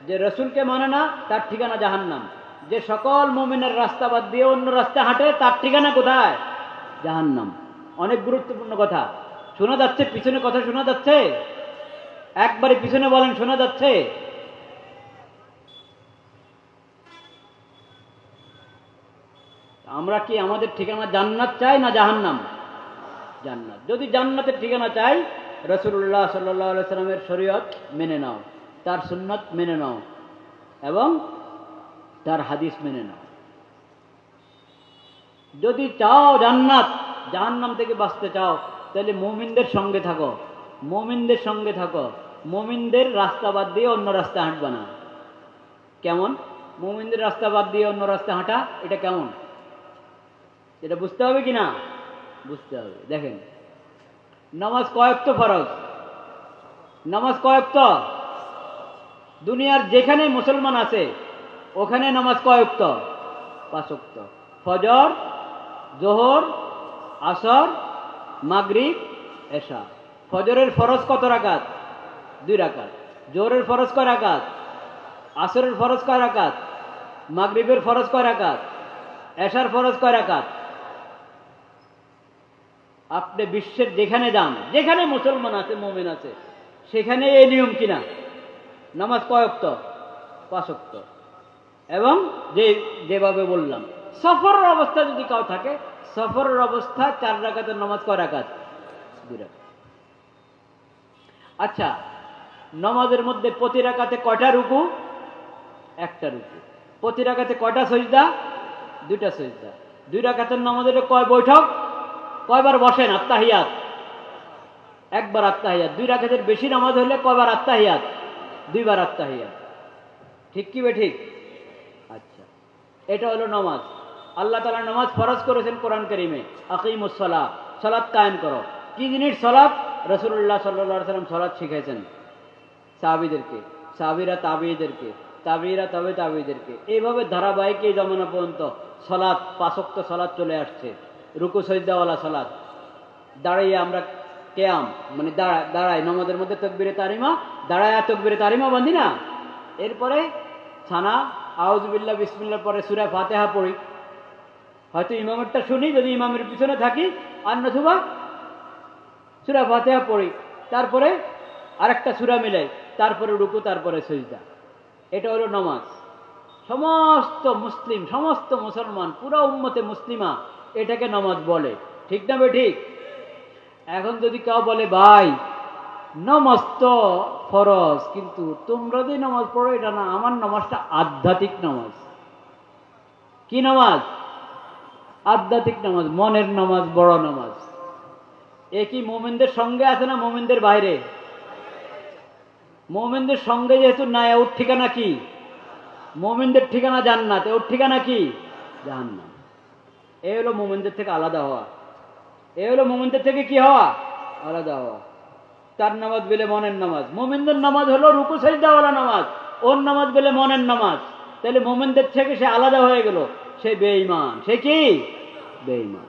যে রসুলকে মানে না তার ঠিকানা জাহান্নাম, যে সকল মুমিনের রাস্তা বাদ দিয়ে অন্য রাস্তায় হাঁটে তার ঠিকানা কোথায়? জাহান্নাম। অনেক গুরুত্বপূর্ণ কথা শোনা যাচ্ছে, পিছনে কথা শোনা যাচ্ছে, একবারে পিছনে বলেন শোনা যাচ্ছে? আমরা কি আমাদের ঠিকানা জান্নাত চাই না জাহান্নাম? জান্নাত। যদি জান্নাতের ঠিকানা চাই, রাসূলুল্লাহ সাল্লাল্লাহু আলাইহি সাল্লামের শরীয়ত মেনে নাও, তার সুন্নাত মেনে নাও এবং তার হাদিস মেনে নাও। যদি চাও জান্নাত, জাহান্নাম থেকে বাঁচতে চাও, তাহলে মুমিনদের সঙ্গে থাকো, মুমিনদের সঙ্গে থাকো, মুমিনদের রাস্তা বাদ দিয়ে অন্য রাস্তায় হাঁটবা না। কেমন মুমিনদের রাস্তা বাদ দিয়ে অন্য রাস্তায় হাঁটা? এটা কেমন? এটা বুঝতে হবে কি না? বুঝতে হবে। দেখেন, নামাজ কয়েকটা ফরজ, নামাজ কয়েকটা? দুনিয়ার যেখানে মুসলমান আছে ওখানে নামাজ কয়েকটা? 5 ওয়াক্ত। ফজর, জোহর, আসর, মাগরিব, এশা। ফজরের ফরজ কত রাকাত? 2 রাকাত। জোহরের ফরজ কয় রাকাত? আসরের ফরজ কয় রাকাত? মাগরিবের ফরজ কয় রাকাত? এশার ফরজ কয় রাকাত? আপনি বিশ্বের যেখানে যান, যেখানে মুসলমান আছে, মুমিন আছে, সেখানে এই নিয়ম কিনা? নামাজ কয় ওয়াক্ত? 5 ওয়াক্ত। এবং যেভাবে বললাম, সফরের অবস্থা যদি কাউ থাকে, সফরের অবস্থা 4 রাকাতের নামাজ কয় রাকাত? 2 রাকাত। আচ্ছা, নামাজের মধ্যে প্রতি রাকাতে কয়টা রুকু? 1টা রুকু। প্রতি রাকাতে কয়টা সিজদা? 2টা সিজদা। 2 রাকাতের নামাজের কয় বৈঠক? কয়বার বসেন? আত্তাহিয়াত। 1বার আত্তাহিয়াত। 2 রাকাতের বেশি নামাজ হলে কয়বার আত্তাহিয়াত? 2বার আত্তাহিয়াত। ঠিক কি বে ঠিক? আচ্ছা, এটা হলো নামাজ। আল্লাহ তাআলা নামাজ ফরজ করেছেন কোরআন কারীমে, আকিমুস সালাহ, সালাত কায়েম করো। কি জিনিস সালাত? রাসূলুল্লাহ সাল্লাল্লাহু আলাইহি ওয়াসাল্লাম সালাত শিখাইছেন সাহাবীদেরকে, সাহাবীরা তাবেঈদেরকে, তাবেঈরা তবে তাবেঈদেরকে, এইভাবে ধারাবাহিক এই জামানা পর্যন্ত সালাত, 5 ওয়াক্ত সালাত চলে আসছে। রুকু সিজদাওয়ালা সালাত। দাঁড়িয়ে আমরা কিয়াম মানে দাঁড়াই, নামাজের মধ্যে তাকবীরে তাহরিমা, দাঁড়ায় তাকবীরে তাহরিমা বাঁধি না, এরপরে ছানা আউযুবিল্লাহ বিসমিল্লাহ পরে সূরা ফাতিহা পড়ি। হয়তো ইমামেরটা শুনি যদি ইমামের পিছনে থাকি, আর নতুবা সূরা ফাতিহা পড়ি, তারপরে আরেকটা সূরা মিলাই, তারপরে রুকু, তারপরে সিজদা। এটা হলো নামাজ। সমস্ত মুসলিম, সমস্ত মুসলমান, পুরো উম্মতে মুসলিমা এটাকে নামাজ বলে। ঠিক না বে ঠিক? এখন যদি কেউ বলে ভাই নামাজ তো ফরজ, কিন্তু তোমরা যে নামাজ পড়ো এটা না, আমার নামাজটা আধ্যাত্মিক নামাজ। কি নামাজ? আধ্যাত্মিক নামাজ, মনের নামাজ, বড় নামাজ। এ কি মুমিনদের সঙ্গে আছে না মুমিনদের বাইরে? মুমিনদের সঙ্গে যেহেতু নাই, ওর ঠিকানা কি? মুমিনদের ঠিকানা জান্নাত, ওর ঠিকানা কি? জাহান্নাম। এই হলো মুমিনদের থেকে আলাদা হওয়া। এই হলো মুমিনদের থেকে কি হওয়া? আলাদা হওয়া। তার নামাজ বলে মনের নামাজ। মুমিনদের নামাজ হলো রুকু সিজদাওয়ালা নামাজ, ওর নামাজ বলে মনের নামাজ। তাহলে মুমিনদের থেকে সে আলাদা হয়ে গেল, সে বেঈমান। সে কি? বেঈমান।